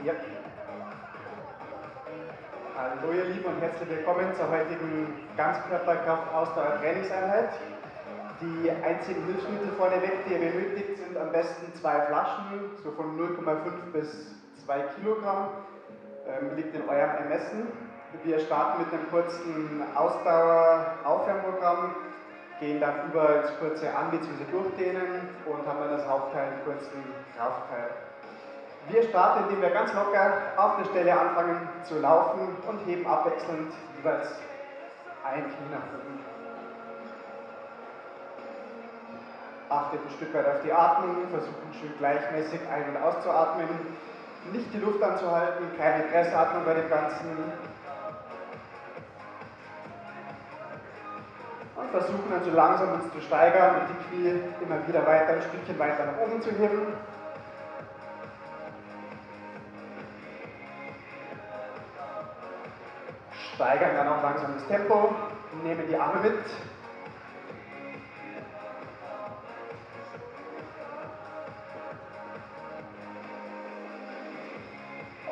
Ja. Hallo ihr Lieben und herzlich willkommen zur heutigen Ganzkörperkraft-Ausdauer-Trainingseinheit. Die einzigen Hilfsmittel vorneweg, die ihr benötigt, sind am besten 2 Flaschen, so von 0,5 bis 2 Kilogramm. Liegt in eurem Ermessen. Wir starten mit einem kurzen Ausdauer-Aufwärmprogramm, gehen dann über ins kurze An- bzw. Durchdehnen und haben dann das Hauptteil, den kurzen Kraftteil. Wir starten, indem wir ganz locker auf der Stelle anfangen zu laufen und heben abwechselnd jeweils ein Knie nach oben. Achtet ein Stück weit auf die Atmung, versuchen schön gleichmäßig ein- und auszuatmen, nicht die Luft anzuhalten, keine Pressatmung bei dem Ganzen. Und versuchen dann so langsam uns zu steigern und die Knie immer wieder weiter, ein Stückchen weiter nach oben zu heben. Steigern dann auch langsam das Tempo, nehmen die Arme mit.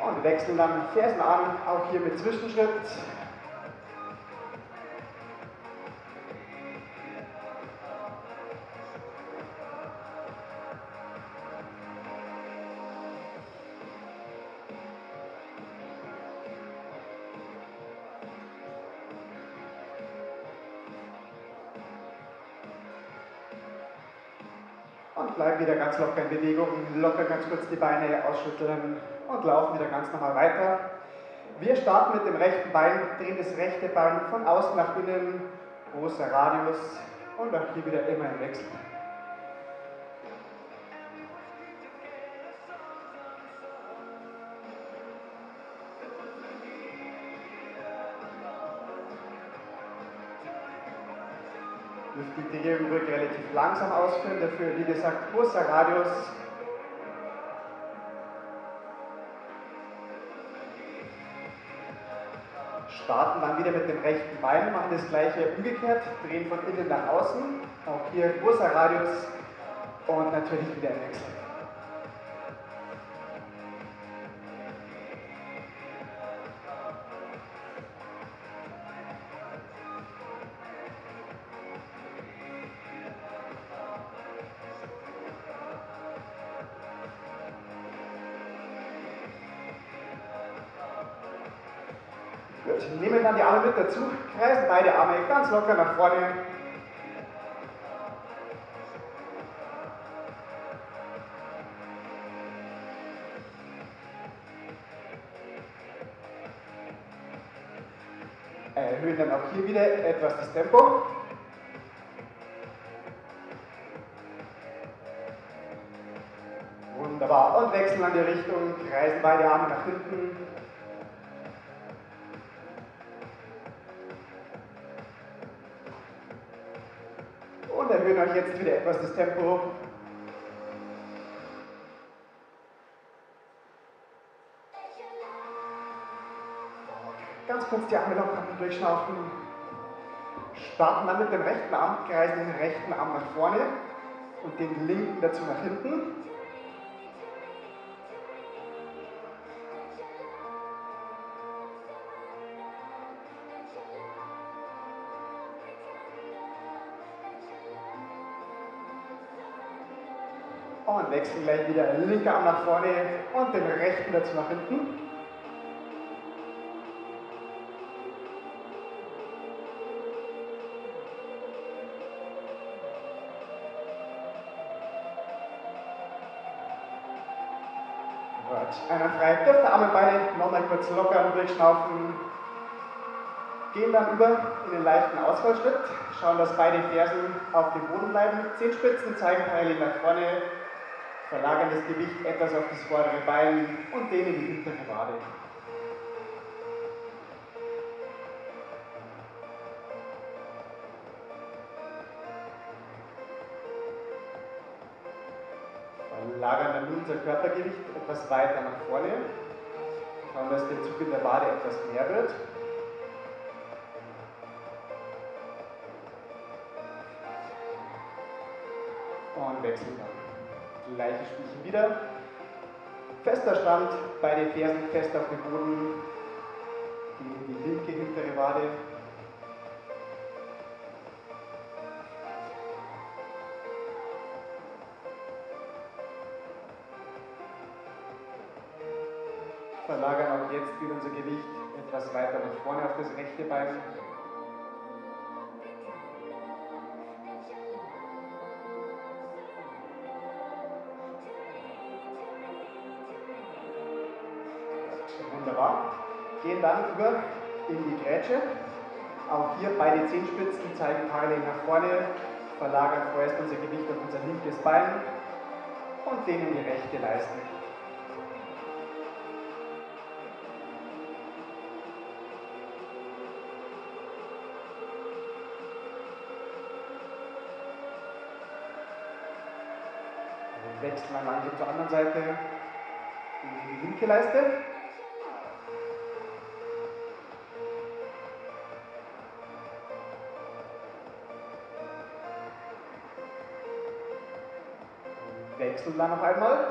Und wechseln dann Fersen an, auch hier mit Zwischenschritt. Und bleiben wieder ganz locker in Bewegung, locker ganz kurz die Beine ausschütteln und laufen wieder ganz normal weiter. Wir starten mit dem rechten Bein, drehen das rechte Bein von außen nach innen, großer Radius und auch hier wieder immer im Wechsel. Dürft die Drehung ruhig relativ langsam ausführen, dafür wie gesagt großer Radius. Starten dann wieder mit dem rechten Bein, machen das gleiche umgekehrt, drehen von innen nach außen, auch hier großer Radius und natürlich wieder im Wechsel. Gut, nehmen dann die Arme mit dazu, kreisen beide Arme ganz locker nach vorne. Erhöhen dann auch hier wieder etwas das Tempo. Wunderbar. Und wechseln an die Richtung, kreisen beide Arme nach hinten. Und erhöhen euch jetzt wieder etwas das Tempo. Ganz kurz die Arme locker durchschnaufen. Starten dann mit dem rechten Arm, kreisen den rechten Arm nach vorne und den linken dazu nach hinten. Und wechseln gleich wieder linker Arm nach vorne und den rechten dazu nach hinten. Einwandfrei. Dürft ihr Arme und Beine nochmal kurz lockern, durchschnaufen. Gehen dann über in den leichten Ausfallschritt. Schauen, dass beide Fersen auf dem Boden bleiben. Zehenspitzen zeigen parallel nach vorne. Verlagern das Gewicht etwas auf das vordere Bein und dehnen die hintere Wade. Verlagern dann nun unser Körpergewicht etwas weiter nach vorne. Schauen, dass der Zug in der Wade etwas mehr wird. Und wechseln dann. Gleiche Spielchen wieder. Fester Stand, beide Fersen fest auf dem Boden, die linke hintere Wade. Verlagern auch jetzt wieder unser Gewicht etwas weiter nach vorne auf das rechte Bein. Wunderbar. Gehen dann über in die Grätsche. Auch hier beide Zehenspitzen zeigen parallel nach vorne, verlagern vorerst unser Gewicht auf unser linkes Bein und dehnen die rechte Leiste. Wechseln wir langsam zur anderen Seite in die linke Leiste. Wechseln dann noch einmal.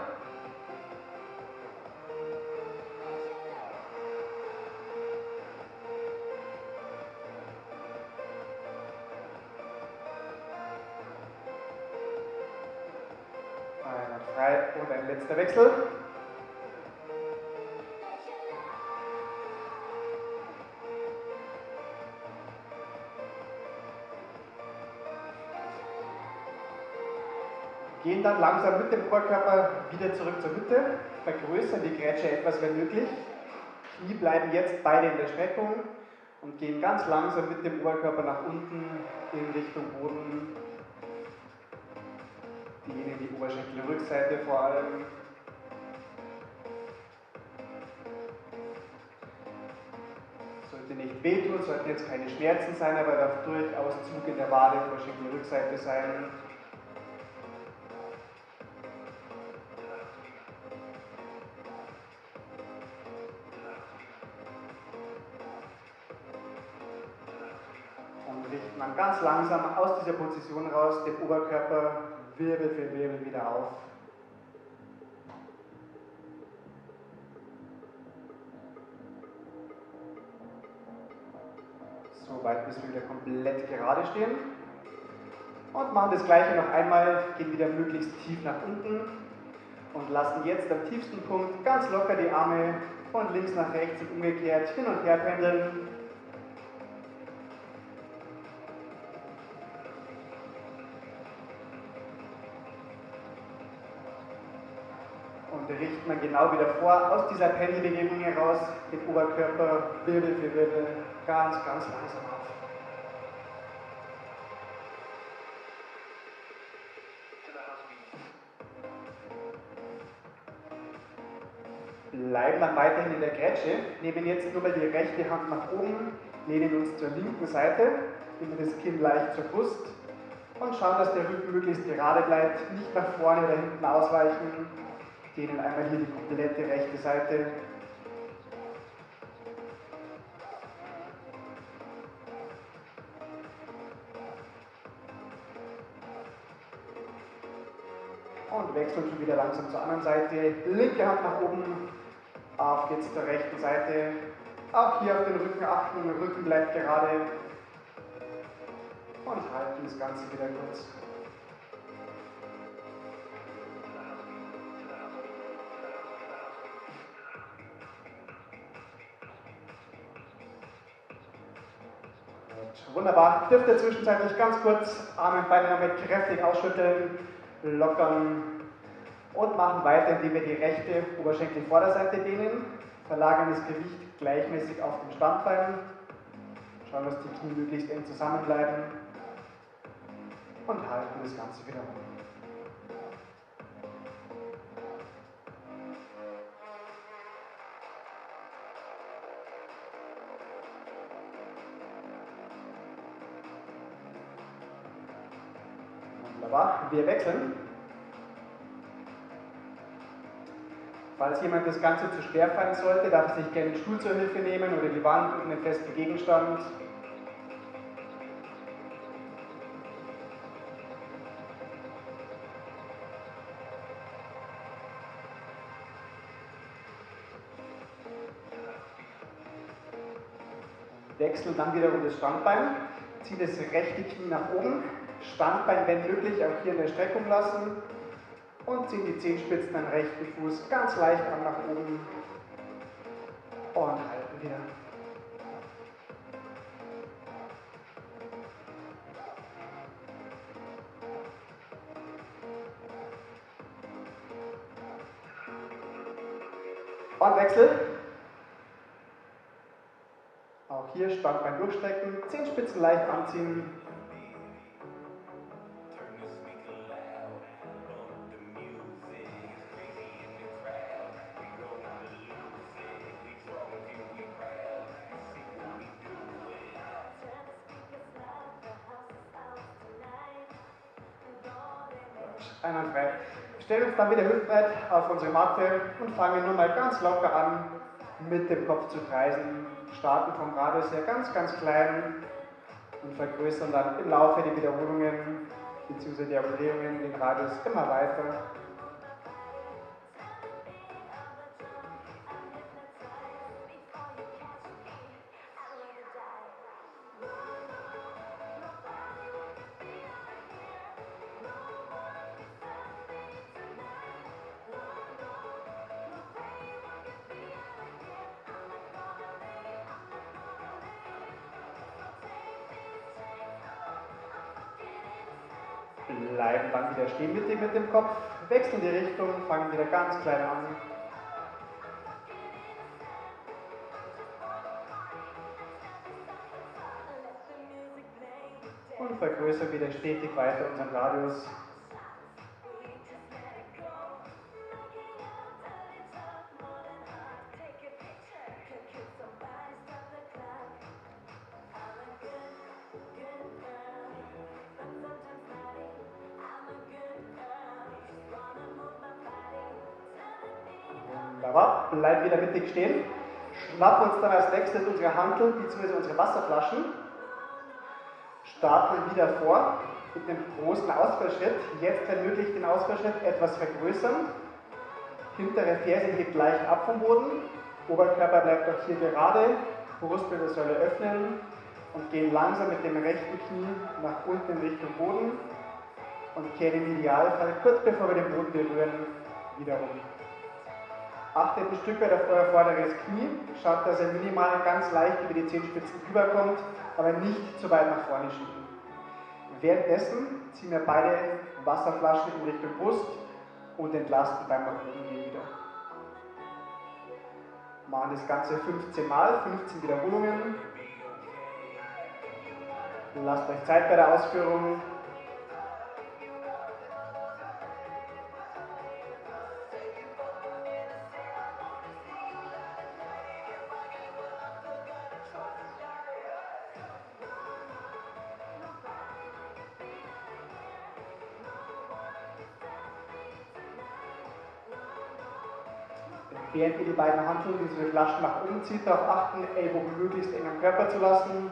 Einmal frei und ein letzter Wechsel. Gehen dann langsam mit dem Oberkörper wieder zurück zur Mitte, vergrößern die Grätsche etwas, wenn möglich. Knie bleiben jetzt beide in der Streckung und gehen ganz langsam mit dem Oberkörper nach unten in Richtung Boden. Dehnen die Oberschenkelrückseite vor allem. Sollte nicht wehtun, sollten jetzt keine Schmerzen sein, aber darf durchaus Zug in der Wade, Oberschenkelrückseite sein. Richten dann ganz langsam aus dieser Position raus den Oberkörper Wirbel für Wirbel wieder auf. So weit, bis wir wieder komplett gerade stehen. Und machen das gleiche noch einmal, gehen wieder möglichst tief nach unten und lassen jetzt am tiefsten Punkt ganz locker die Arme von links nach rechts und umgekehrt hin und her pendeln. Und richten dann genau wieder vor, aus dieser Pendelbewegung heraus, den Oberkörper Wirbel für Wirbel ganz langsam auf. Bleiben dann weiterhin in der Grätsche, nehmen jetzt nur mal die rechte Hand nach oben, lehnen uns zur linken Seite, nehmen das Kinn leicht zur Brust und schauen, dass der Rücken möglichst gerade bleibt, nicht nach vorne oder hinten ausweichen. Dehnen einmal hier die komplette rechte Seite. Und wechseln schon wieder langsam zur anderen Seite. Linke Hand nach oben, auf geht's zur rechten Seite. Auch hier auf den Rücken achten, der Rücken bleibt gerade. Und halten das Ganze wieder kurz. Wunderbar. Dürft ihr zwischenzeitlich ganz kurz Arme und Beine damit kräftig ausschütteln, lockern und machen weiter, indem wir die rechte Oberschenkelvorderseite dehnen, verlagern das Gewicht gleichmäßig auf dem Standbein, schauen, dass die Knie möglichst eng zusammenbleiben und halten das Ganze wieder um. Wunderbar, wir wechseln. Falls jemand das Ganze zu schwer fallen sollte, darf er sich gerne den Stuhl zur Hilfe nehmen oder die Wand und einen festen Gegenstand. Wechseln dann wiederum das Standbein, ziehen das rechte Knie nach oben, Standbein, wenn möglich, auch hier in der Streckung lassen und ziehen die Zehenspitzen am rechten Fuß ganz leicht an nach oben und halten wieder. Und Wechsel. Auch hier Standbein durchstrecken, Zehenspitzen leicht anziehen. Einwandfrei. Wir stellen uns dann wieder hüftbreit auf unsere Matte und fangen nun mal ganz locker an, mit dem Kopf zu kreisen. Starten vom Radius her ganz, ganz klein und vergrößern dann im Laufe der Wiederholungen bzw. der Umdrehungen den Radius immer weiter. Bleiben dann wieder stehen mit dem Kopf, wechseln die Richtung, fangen wieder ganz klein an. Und vergrößern wieder stetig weiter unseren Radius. Wunderbar, bleiben wieder mittig stehen. Schnappen uns dann als nächstes unsere Hanteln bzw. unsere Wasserflaschen. Starten wieder vor mit einem großen Ausfallschritt. Jetzt, wenn möglich, den Ausfallschritt etwas vergrößern. Hintere Ferse hebt leicht ab vom Boden. Oberkörper bleibt auch hier gerade. Brustwirbelsäule öffnen und gehen langsam mit dem rechten Knie nach unten in Richtung Boden und kehren im Idealfall kurz bevor wir den Boden berühren wieder um. Achtet ein Stück weit auf euer vorderes Knie. Schaut, dass ihr minimal ganz leicht über die Zehenspitzen rüberkommt, aber nicht zu weit nach vorne schieben. Währenddessen ziehen wir beide Wasserflaschen in Richtung Brust und entlasten beim nach oben gehen wieder. Machen das Ganze 15 Mal, 15 Wiederholungen. Lasst euch Zeit bei der Ausführung. Während ihr die beiden Hanteln, diese Flaschen nach oben zieht, darauf achten, Ellbogen möglichst eng am Körper zu lassen.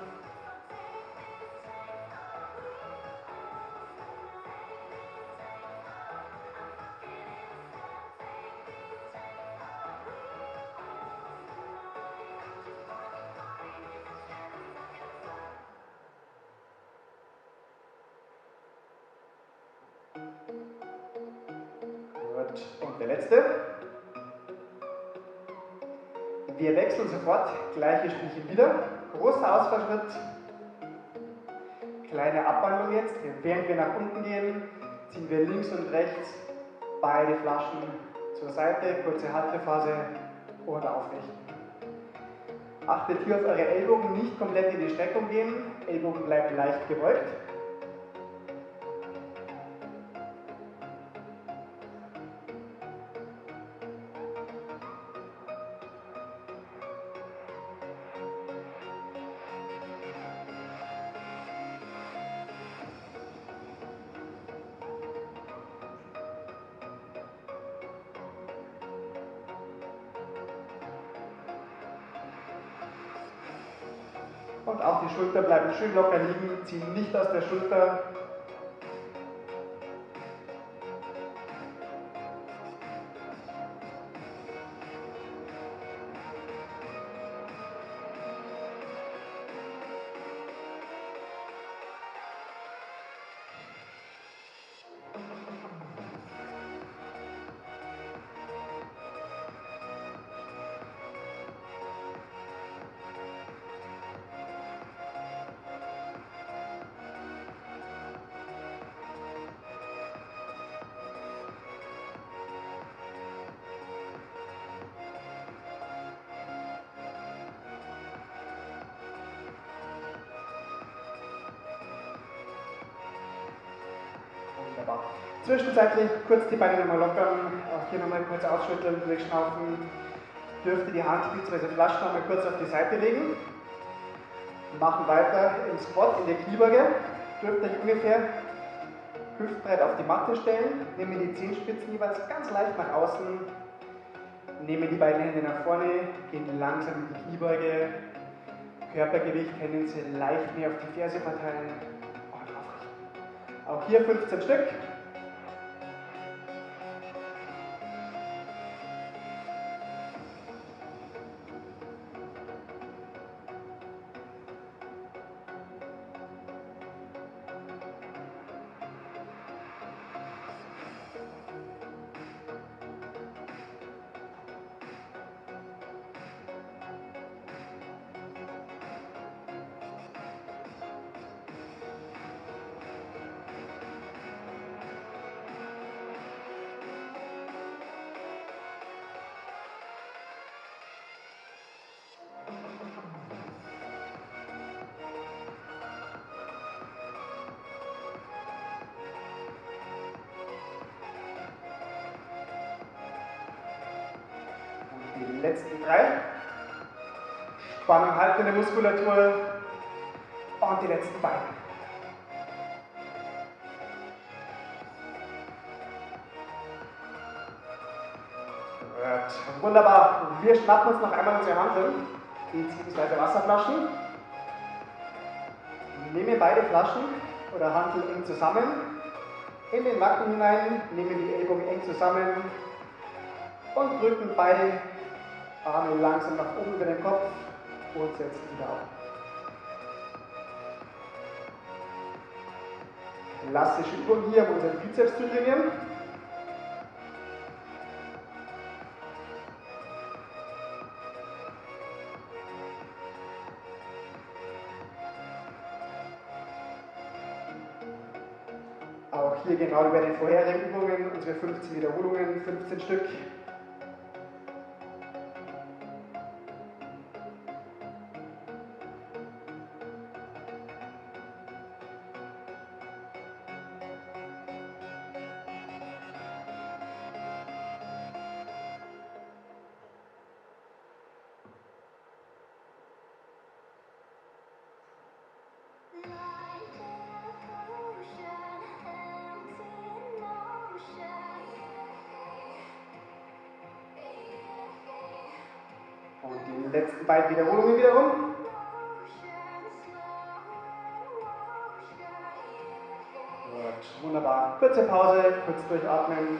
Gut, und der letzte. Wir wechseln sofort, gleiche Spielchen wieder. Großer Ausfallschritt, kleine Abwandlung jetzt. Während wir nach unten gehen, ziehen wir links und rechts beide Flaschen zur Seite, kurze Haltephase und aufrichten. Achtet hier auf eure Ellbogen, nicht komplett in die Streckung gehen, Ellbogen bleiben leicht gebeugt. Und auch die Schulter bleiben schön locker liegen, ziehen nicht aus der Schulter. Wunderbar. Zwischenzeitlich kurz die Beine nochmal lockern, auch hier nochmal kurz ausschütteln, durchschnaufen. Dürft ihr die Hand bzw. Flasche nochmal kurz auf die Seite legen. Machen weiter im Squat in der Kniebeuge. Dürft euch ungefähr hüftbreit auf die Matte stellen. Nehmen die Zehenspitzen jeweils ganz leicht nach außen. Nehmen die beiden Hände nach vorne, gehen langsam in die Kniebeuge. Körpergewicht tendenziell leicht mehr auf die Ferse verteilen und aufrichten. Auch hier 15 Stück. Die letzten 3. Spannung halten in der Muskulatur und die letzten Beine. Gut. Wunderbar. Wir schnappen uns noch einmal unsere Hanteln bzw. Wasserflaschen. Nehmen beide Flaschen oder Hanteln eng zusammen in den Nacken hinein, nehmen die Ellbogen eng zusammen und drücken beide Arme langsam nach oben über den Kopf und setzen wieder auf. Klassische Übung hier, um unseren Bizeps zu trainieren. Auch hier genau wie bei den vorherigen Übungen, unsere 15 Wiederholungen, 15 Stück. Und die letzten beiden Wiederholungen wiederum. Gut, wunderbar. Kurze Pause, kurz durchatmen.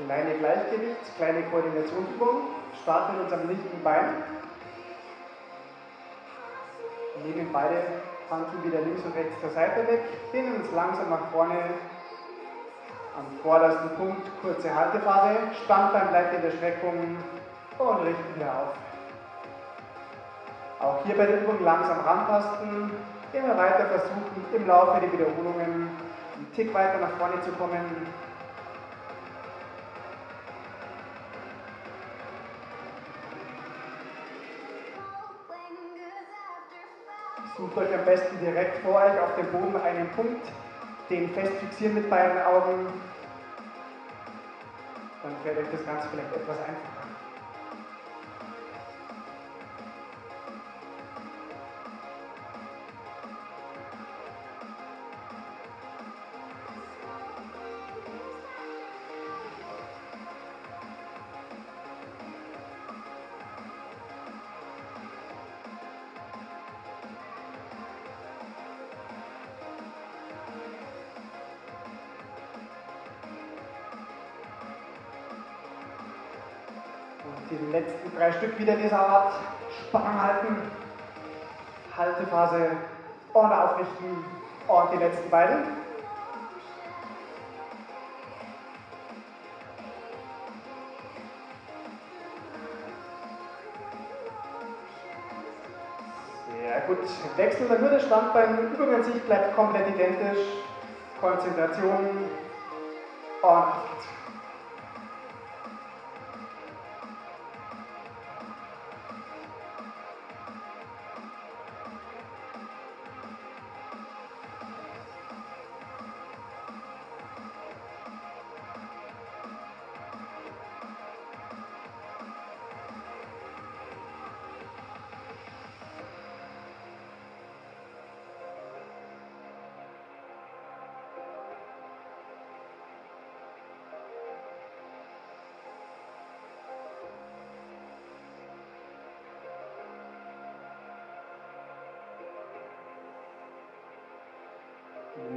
Kleine Gleichgewichts-, kleine Koordinationsübung. Starten mit unserem linken Bein. Nehmen beide Hanteln wieder links und rechts zur Seite weg. Dehnen uns langsam nach vorne. Am vordersten Punkt kurze Haltephase. Standbein bleibt in der Streckung und richten wieder auf. Auch hier bei der Übung langsam rantasten. Immer weiter versuchen, im Laufe der Wiederholungen einen Tick weiter nach vorne zu kommen. Sucht euch am besten direkt vor euch auf dem Boden einen Punkt, den fest fixieren mit beiden Augen. Dann fällt euch das Ganze vielleicht etwas einfacher. Die letzten 3 Stück wieder dieser Art. Spannung halten, Haltephase und aufrichten und die letzten beiden. Sehr gut. Wechseln dann nur das Standbein. Übung an sich bleibt komplett identisch. Konzentration und aufrichten.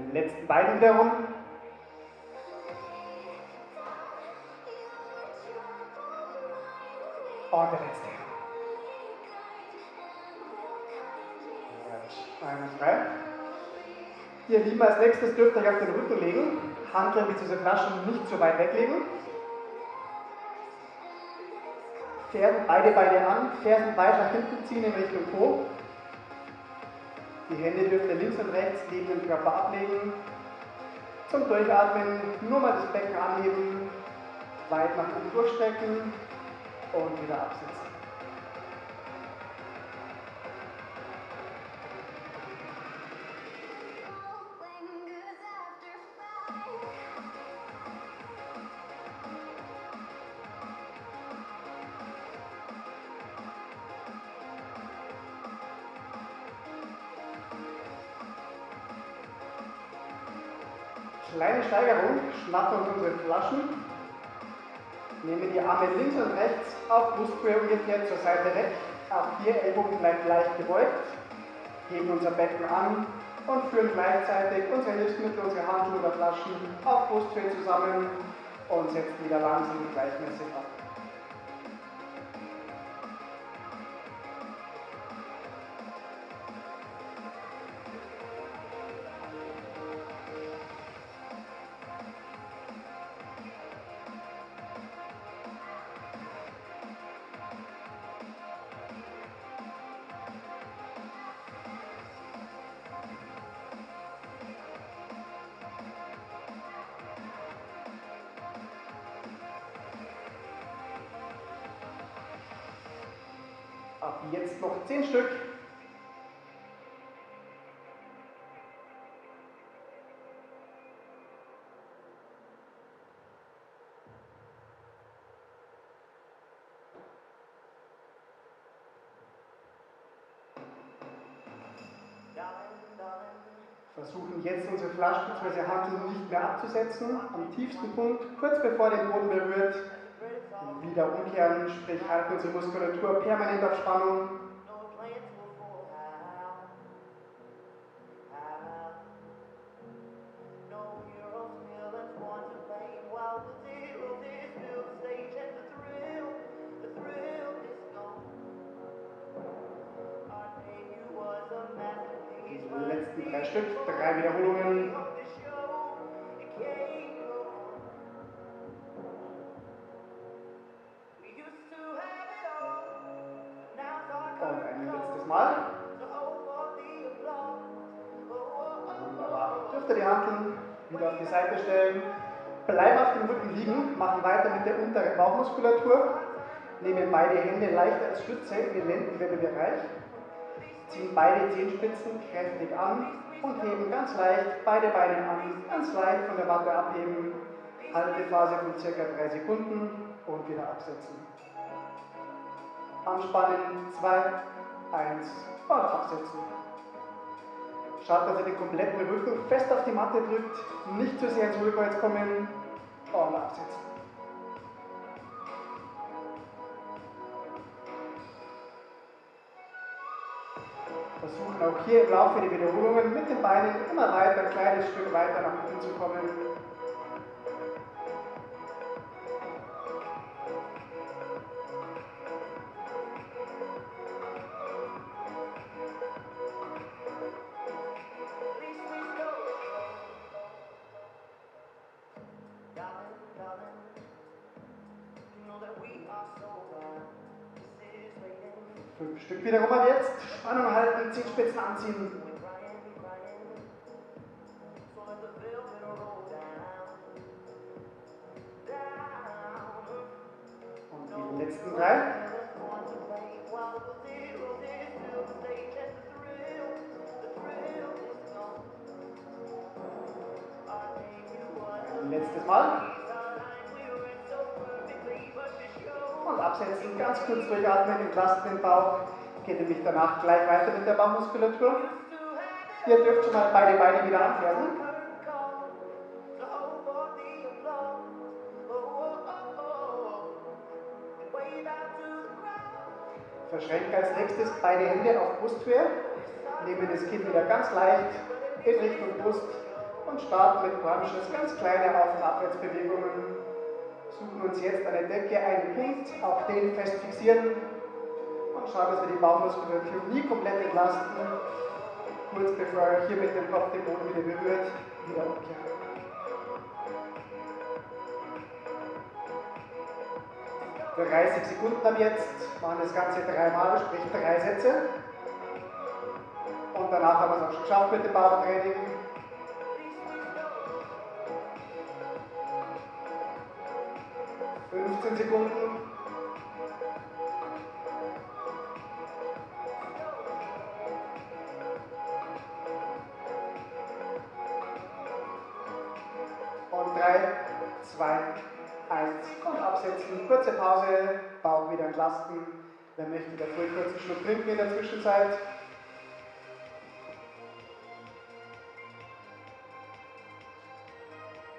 Die letzten beiden wiederum. Und der letzte. Einwandfrei. Ihr Lieben, als nächstes dürft ihr euch auf den Rücken legen. Hanteln bzw. Flaschen nicht zu weit weglegen. Fersen beide Beine an, Fersen weit nach hinten ziehen in Richtung Po. Die Hände dürft ihr links und rechts neben dem Körper ablegen. Zum Durchatmen nur mal das Becken anheben, weit nach oben durchstrecken und wieder absetzen. Kleine Steigerung, schnappen uns unsere Flaschen, nehmen die Arme links und rechts auf Brusthöhe ungefähr zur Seite weg, ab hier Ellbogen bleibt leicht gebeugt, heben unser Becken an und führen gleichzeitig unsere Hilfsmittel, unsere Hanteln oder Flaschen auf Brusthöhe zusammen und setzen wieder langsam gleichmäßig ab. Ab jetzt noch 10 Stück. Versuchen jetzt unsere Flaschen bzw. Hanteln nicht mehr abzusetzen. Am tiefsten Punkt, kurz bevor der Boden berührt, wieder umkehren, sprich halten unsere Muskulatur permanent auf Spannung. Die letzten 3 Stück, 3 Wiederholungen. Und ein letztes Mal. Wunderbar. Dürft ihr die Hanteln wieder auf die Seite stellen. Bleiben auf dem Rücken liegen, machen weiter mit der unteren Bauchmuskulatur. Nehmen beide Hände leicht als Stütze in den Lendenwirbelbereich. Ziehen beide Zehenspitzen kräftig an und heben ganz leicht beide Beine an. Ganz leicht von der Matte abheben. Haltephase von ca. 3 Sekunden und wieder absetzen. Anspannen, 2, 1 und absetzen. Schaut, dass ihr den kompletten Rücken fest auf die Matte drückt, nicht zu sehr ins Hohlkreuz kommen und absetzen. Versuchen auch hier im Laufe der Wiederholungen mit den Beinen immer weiter, ein kleines Stück weiter nach unten zu kommen. Fünf Stück wiederum ab jetzt. Spannung halten, Zehenspitzen anziehen. Und die letzten 3. Ein letztes Mal. Und absetzen, ganz kurz durchatmen, entlasten den Bauch. Geht nämlich danach gleich weiter mit der Bauchmuskulatur. Ihr dürft schon mal beide Beine wieder anfersen. Verschränken als nächstes beide Hände auf Brusthöhe. Nehmen das Kinn wieder ganz leicht in Richtung Brust. und starten mit Crunches, ganz kleine Auf- und Abwärtsbewegungen. Suchen uns jetzt eine Decke, einen Punkt, auch den fest fixieren und schauen, dass wir die Bauchmuskulatur nie komplett entlasten. Kurz bevor er hier mit dem Kopf den Boden wieder berührt, wieder umkehren. Für 30 Sekunden ab jetzt machen das Ganze 3 Mal, sprich 3 Sätze. Und danach haben wir es auch schon geschafft mit dem Bauchtraining. Sekunden. Und 3, 2, 1 und absetzen. Kurze Pause, Bauch wieder entlasten. Wer möchte, der kurz einen Schluck trinken in der Zwischenzeit.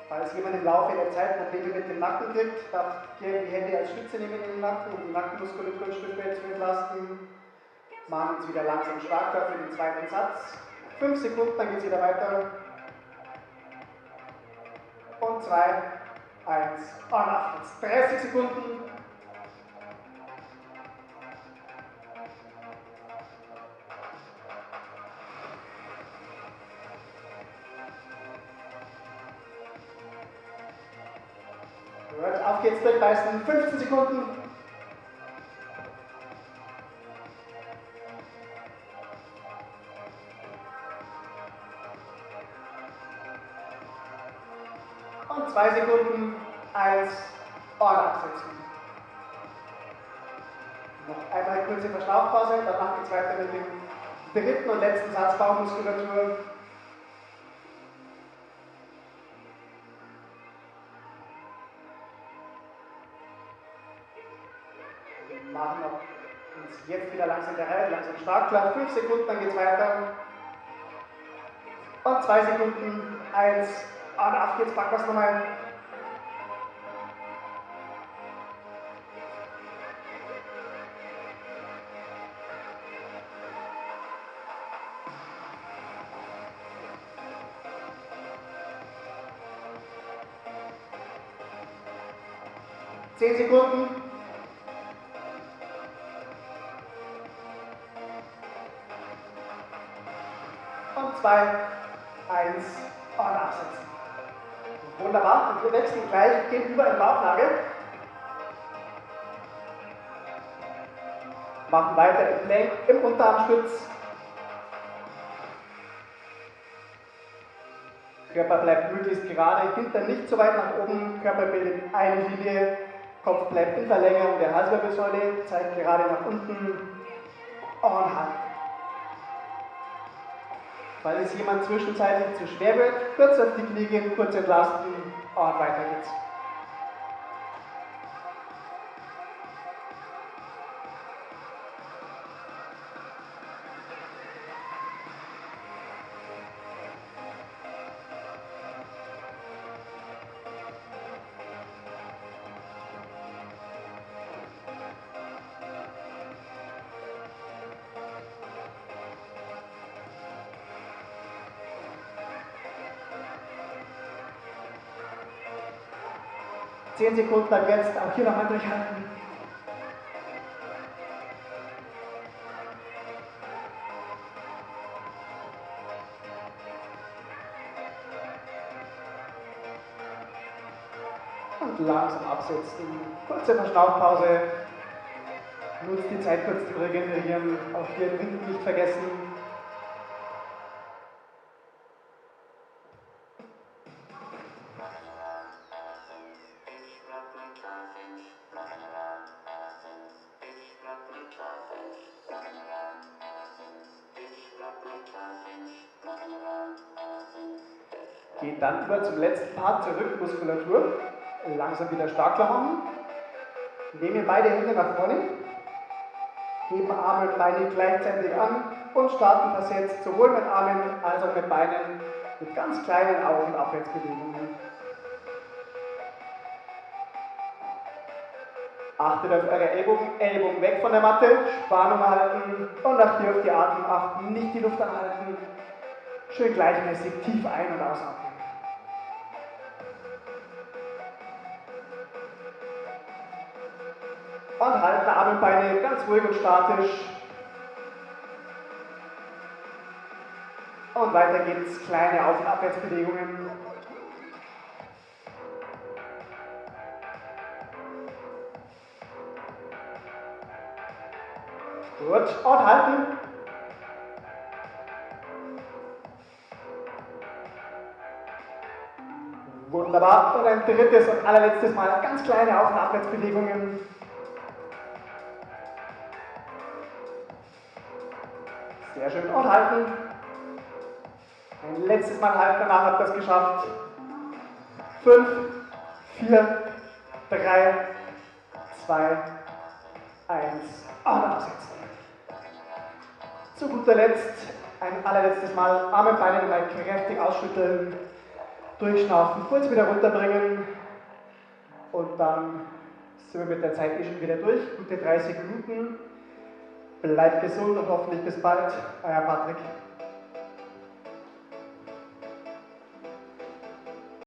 Falls jemand im Laufe der Zeit Probleme mit dem Nacken kriegt, darf gerne die Hände als Stütze nehmen in den Nacken, um die Nackenmuskulatur ein Stück weit zu entlasten. Machen uns wieder langsam starker für den zweiten Satz. 5 Sekunden, dann geht es wieder weiter. Und 2, 1 und abwärts. 30 Sekunden. Gut, auf geht's, durchbeißen. 15 Sekunden. Und 2 Sekunden. 1 und absetzen. Noch einmal kurze Verschnaufpause, danach geht es weiter mit dem dritten und letzten Satz Bauchmuskulatur. Wir machen uns jetzt wieder langsam der Reihe, langsam stark klar. 5 Sekunden, dann geht es weiter. Und 2 Sekunden. 1 und auf geht's, packen wir es nochmal. Zehn Sekunden. Und 2, 1 und absetzen. Wunderbar, und wir wechseln gleich gegenüber in Bauchlage. Machen weiter im Plank, im Unterarmstütz. Körper bleibt möglichst gerade, Hintern nicht so weit nach oben, Körper bildet eine Linie, Kopf bleibt in Verlängerung der Halswirbelsäule, zeigt gerade nach unten und halten. Falls es jemand zwischenzeitlich zu schwer wird, kurz auf die Knie gehen, kurz entlasten und weiter geht's. Zehn Sekunden ab jetzt, auch hier nochmal durchhalten. Und langsam absetzen. Kurze Verschnaufpause. Nutzt die Zeit kurz zu regenerieren. Auch hier den Wind nicht vergessen. Geht dann über zum letzten Part zur Rückenmuskulatur. Langsam wieder stark machen. Nehmen beide Hände nach vorne. Heben Arme und Beine gleichzeitig an und starten das jetzt sowohl mit Armen als auch mit Beinen mit ganz kleinen Auf- und Abwärtsbewegungen. Achtet auf eure Ellbogen weg von der Matte, Spannung halten und auch hier auf die Atmung achten, nicht die Luft anhalten. Schön gleichmäßig tief ein- und ausatmen. Und halten Arme und Beine ganz ruhig und statisch. Und weiter geht's, kleine Auf- und Abwärtsbewegungen. Gut, und halten. Wunderbar. Und ein drittes und allerletztes Mal ganz kleine Auf- und Abwärtsbewegungen. Sehr schön. Und halten. Ein letztes Mal halten, danach habt ihr es geschafft. 5, 4, 3, 2, 1. Und absetzen. Zu guter Letzt, ein allerletztes Mal Arme und Beine nochmal kräftig ausschütteln, durchschnaufen, kurz wieder runterbringen und dann sind wir mit der Zeit schon wieder durch. Gute 30 Minuten. Bleibt gesund und hoffentlich bis bald. Euer Patrick.